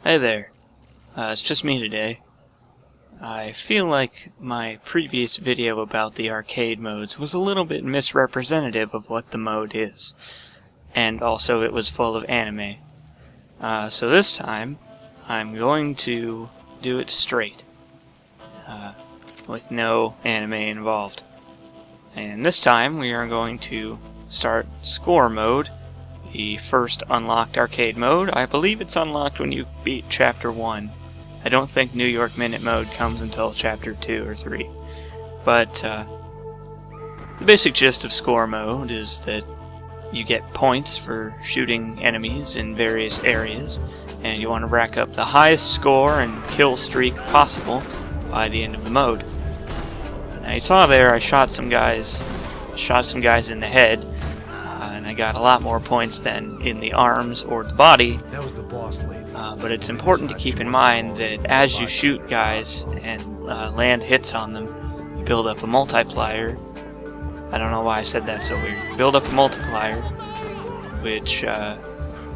Hey there, it's just me today. I feel like my previous video about the arcade modes was a little bit misrepresentative of what the mode is, and also it was full of anime. So this time, I'm going to do it straight, with no anime involved. And this time we are going to start score mode, the first unlocked arcade mode. I believe it's unlocked when you beat Chapter 1. I don't think New York Minute mode comes until Chapter 2 or 3. But the basic gist of score mode is that you get points for shooting enemies in various areas, and you want to rack up the highest score and kill streak possible by the end of the mode. Now you saw there I shot some guys in the head, and I got a lot more points than in the arms or the body. That was the boss lady. But it's important to keep in mind that as you shoot guys and land hits on them, you build up a multiplier. I don't know why I said that so weird. You build up a multiplier, which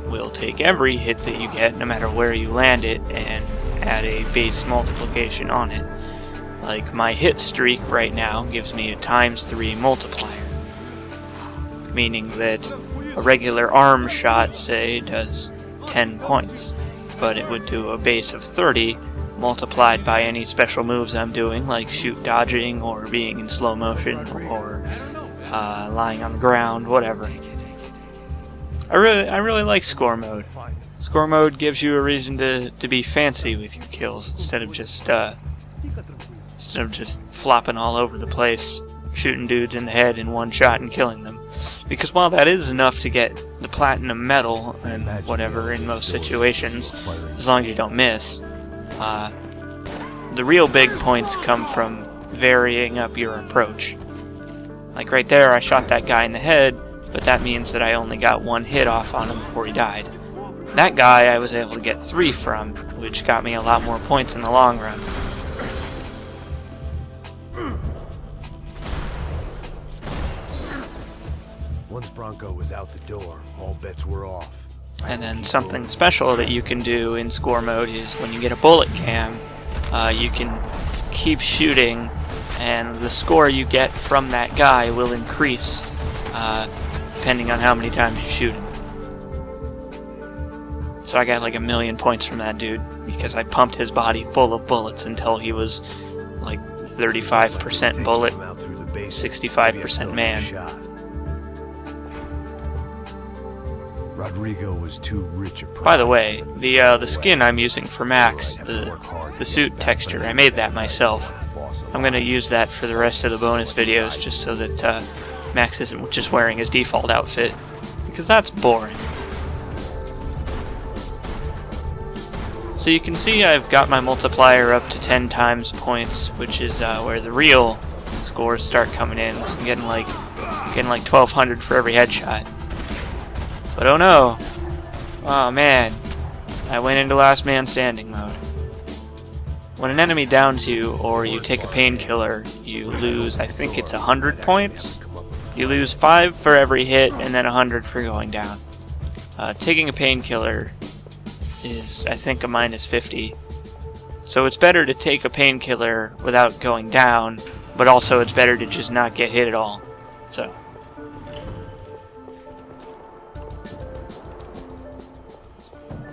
will take every hit that you get, no matter where you land it, and add a base multiplication on it. Like my hit streak right now gives me a ×3 multiplier, meaning that a regular arm shot, say, does 10 points, but it would do a base of 30 multiplied by any special moves I'm doing, like shoot dodging or being in slow motion or lying on the ground, whatever. I really like score mode. Score mode gives you a reason to be fancy with your kills instead of just flopping all over the place, shooting dudes in the head in one shot and killing them. Because while that is enough to get the platinum medal and whatever in most situations, as long as you don't miss, the real big points come from varying up your approach. Like right there, I shot that guy in the head, but that means that I only got one hit off on him before he died. That guy I was able to get 3 from, which got me a lot more points in the long run. Once Bronco was out the door, all bets were off. And then something special that you can do in score mode is when you get a bullet cam, you can keep shooting, and the score you get from that guy will increase depending on how many times you shoot him. So I got like 1,000,000 points from that dude because I pumped his body full of bullets until he was like 35% bullet, 65% man. Rodrigo was too rich a prize. By the way, the skin I'm using for Max, the suit texture, I made that myself. I'm going to use that for the rest of the bonus videos just so that Max isn't just wearing his default outfit, because that's boring. So you can see I've got my multiplier up to 10 times points, which is where the real scores start coming in. So I'm getting like 1,200 for every headshot. But oh no! Oh man, I went into last man standing mode. When an enemy downs you, or you take a painkiller, you lose, I think it's 100 points? You lose 5 for every hit, and then 100 for going down. Taking a painkiller is, I think, a -50. So it's better to take a painkiller without going down, but also it's better to just not get hit at all. So.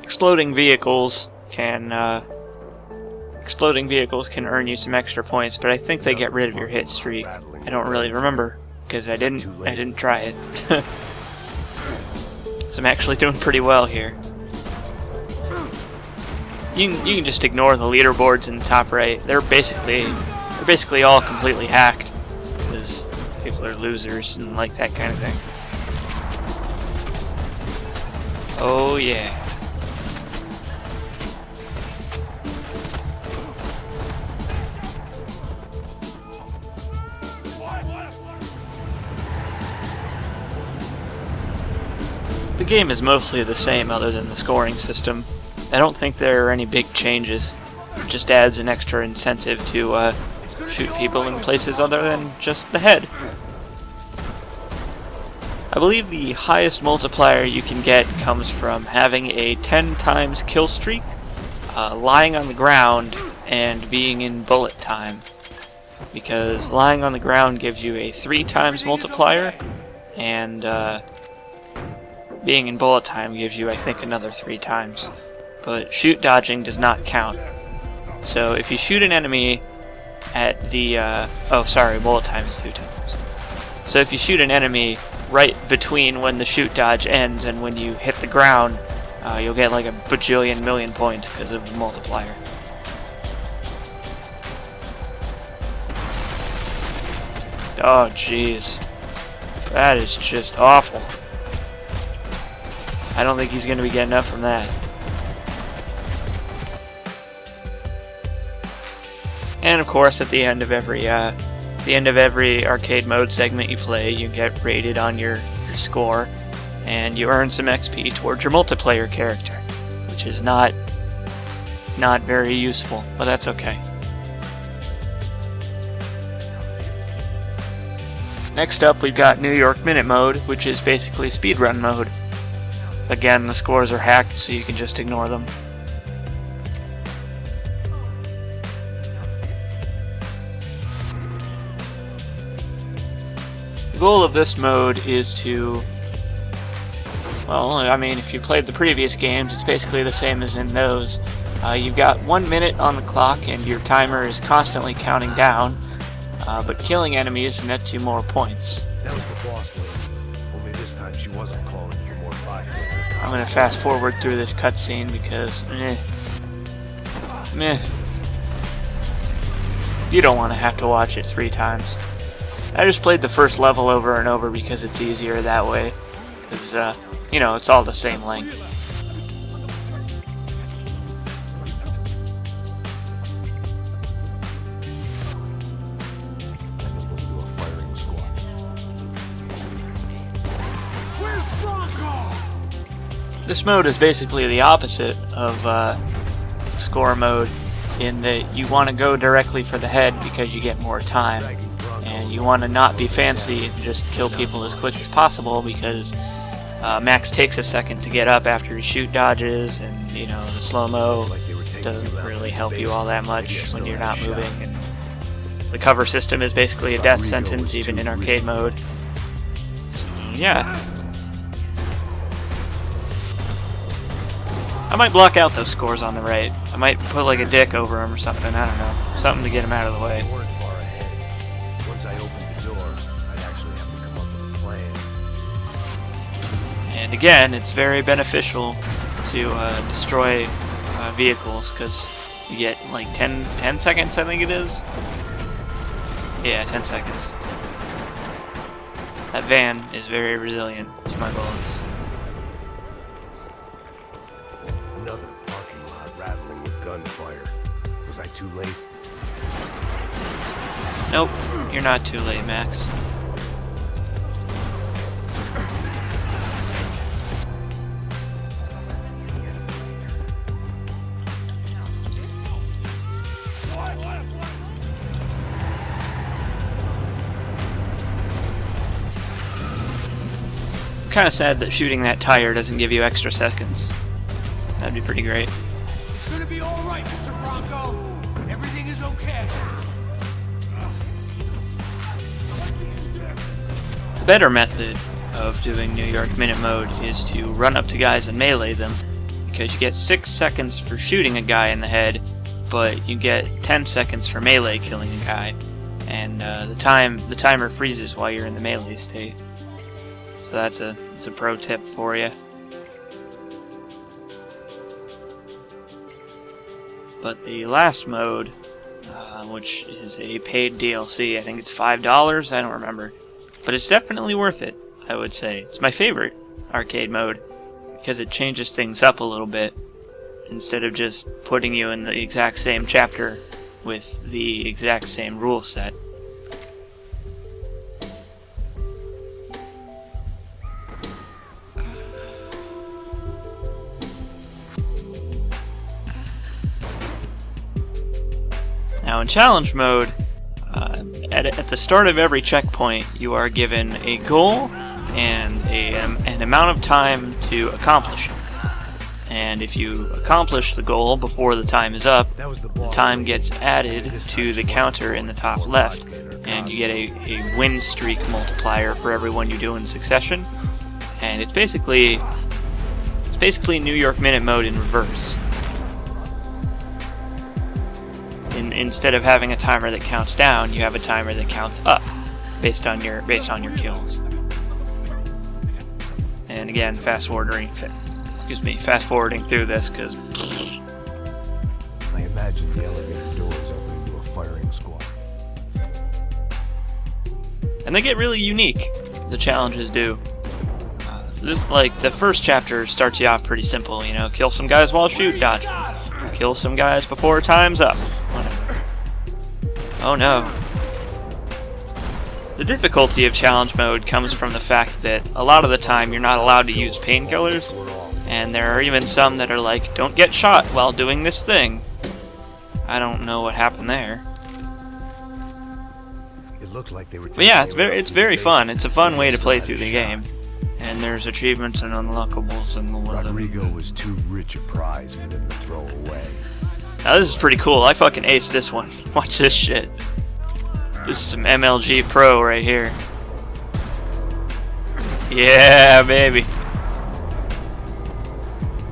Exploding vehicles can earn you some extra points, but I think they get rid of your hit streak. I don't really remember because I didn't try it. So I'm actually doing pretty well here. You can just ignore the leaderboards in the top right. They're basically all completely hacked because people are losers and like that kind of thing. Oh yeah. The game is mostly the same other than the scoring system. I don't think there are any big changes. It just adds an extra incentive to shoot people in places other than just the head. I believe the highest multiplier you can get comes from having a 10 times kill streak, lying on the ground and being in bullet time. Because lying on the ground gives you a 3 times multiplier, and being in bullet time gives you, I think, another 3 times. But shoot dodging does not count. So if you shoot an enemy at the... oh, sorry, bullet time is 2 times. So if you shoot an enemy right between when the shoot dodge ends and when you hit the ground, you'll get like a bajillion million points because of the multiplier. Oh, jeez. That is just awful. I don't think he's going to be getting up from that. And of course, at the end of every arcade mode segment you play, you get rated on your score, and you earn some XP towards your multiplayer character, which is not very useful, but that's okay. Next up, we've got New York Minute Mode, which is basically speedrun mode. Again, the scores are hacked, so you can just ignore them. The goal of this mode is to... well, I mean, if you played the previous games, it's basically the same as in those. You've got 1 minute on the clock, and your timer is constantly counting down. But killing enemies nets you more points. That was the boss lady. Only this time she wasn't calling for more vodka. I'm gonna fast forward through this cutscene because meh. You don't want to have to watch it 3 times. I just played the first level over and over because it's easier that way. Because, you know, it's all the same length. This mode is basically the opposite of score mode in that you want to go directly for the head because you get more time, and you want to not be fancy and just kill people as quick as possible because Max takes a second to get up after his shoot dodges, and you know, the slow-mo doesn't really help you all that much when you're not moving, and the cover system is basically a death sentence even in arcade mode. So yeah. I might block out those scores on the right. I might put like a dick over them or something, I don't know. Something to get them out of the way. They weren't far ahead. Once I opened the door, I'd actually have to come up with a plan. And again, it's very beneficial to destroy vehicles because you get like 10 seconds, I think it is. Yeah, 10 seconds. That van is very resilient to my bullets. Another parking lot rattling with gunfire. Was I too late? Nope, you're not too late, Max. I'm kind of sad that shooting that tire doesn't give you extra seconds. That'd be pretty great. It's gonna be all right, Mr. Bronco. Everything is okay. The better method of doing New York Minute Mode is to run up to guys and melee them, because you get 6 seconds for shooting a guy in the head, but you get 10 seconds for melee killing a guy, and the timer freezes while you're in the melee state. So that's a pro tip for you. But the last mode, which is a paid DLC, I think it's $5, I don't remember. But it's definitely worth it, I would say. It's my favorite arcade mode, because it changes things up a little bit, instead of just putting you in the exact same chapter with the exact same rule set. Now in challenge mode, at the start of every checkpoint, you are given a goal and an amount of time to accomplish it. and if you accomplish the goal before the time is up, That was the the boss time lady. gets added to the counter in the top left, and you get a win streak multiplier for everyone you do in succession. And it's basically New York Minute mode in reverse. Instead of having a timer that counts down, you have a timer that counts up based on your kills. And again, fast forwarding through this because I imagine the elevator doors opening to a firing squad. and they get really unique. The challenges do. This, like, the first chapter starts you off pretty simple, you know, kill some guys while shoot dodging, kill some guys before time's up. Whatever. Oh no. The difficulty of challenge mode comes from the fact that a lot of the time you're not allowed to use painkillers, and there are even some that are like, don't get shot while doing this thing. I don't know what happened there. It looked like they were. But yeah, it's very fun. It's a fun way to play through the game. And there's achievements and unlockables and whatever. Rodrigo was too rich a prize for them to throw away. Now this is pretty cool. I fucking aced this one. Watch this shit. This is some MLG Pro right here. Yeah, baby.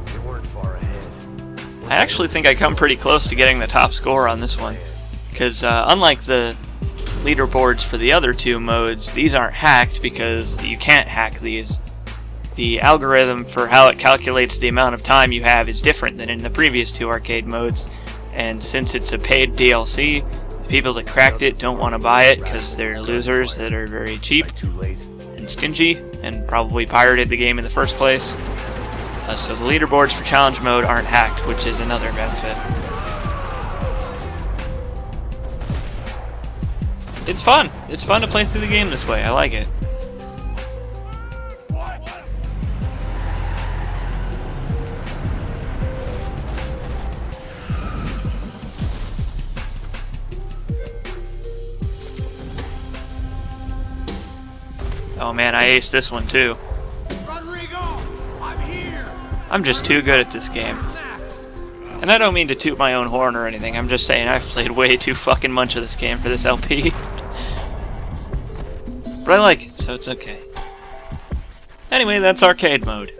They weren't far ahead. I actually think I come pretty close to getting the top score on this one. Because unlike the leaderboards for the other two modes, these aren't hacked because you can't hack these. The algorithm for how it calculates the amount of time you have is different than in the previous two arcade modes, and since it's a paid DLC, the people that cracked it don't want to buy it because they're losers that are very cheap Too late. and stingy and probably pirated the game in the first place. So the leaderboards for challenge mode aren't hacked, which is another benefit. It's fun. It's fun to play through the game this way. I like it. Oh man, I aced this one too. Rodrigo, I'm here. I'm just too good at this game. Max. And I don't mean to toot my own horn or anything, I'm just saying I've played way too fucking much of this game for this LP. But I like it, so it's okay. Anyway, that's arcade mode.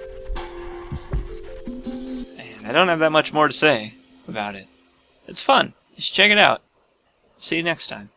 And I don't have that much more to say about it. It's fun. You should check it out. See you next time.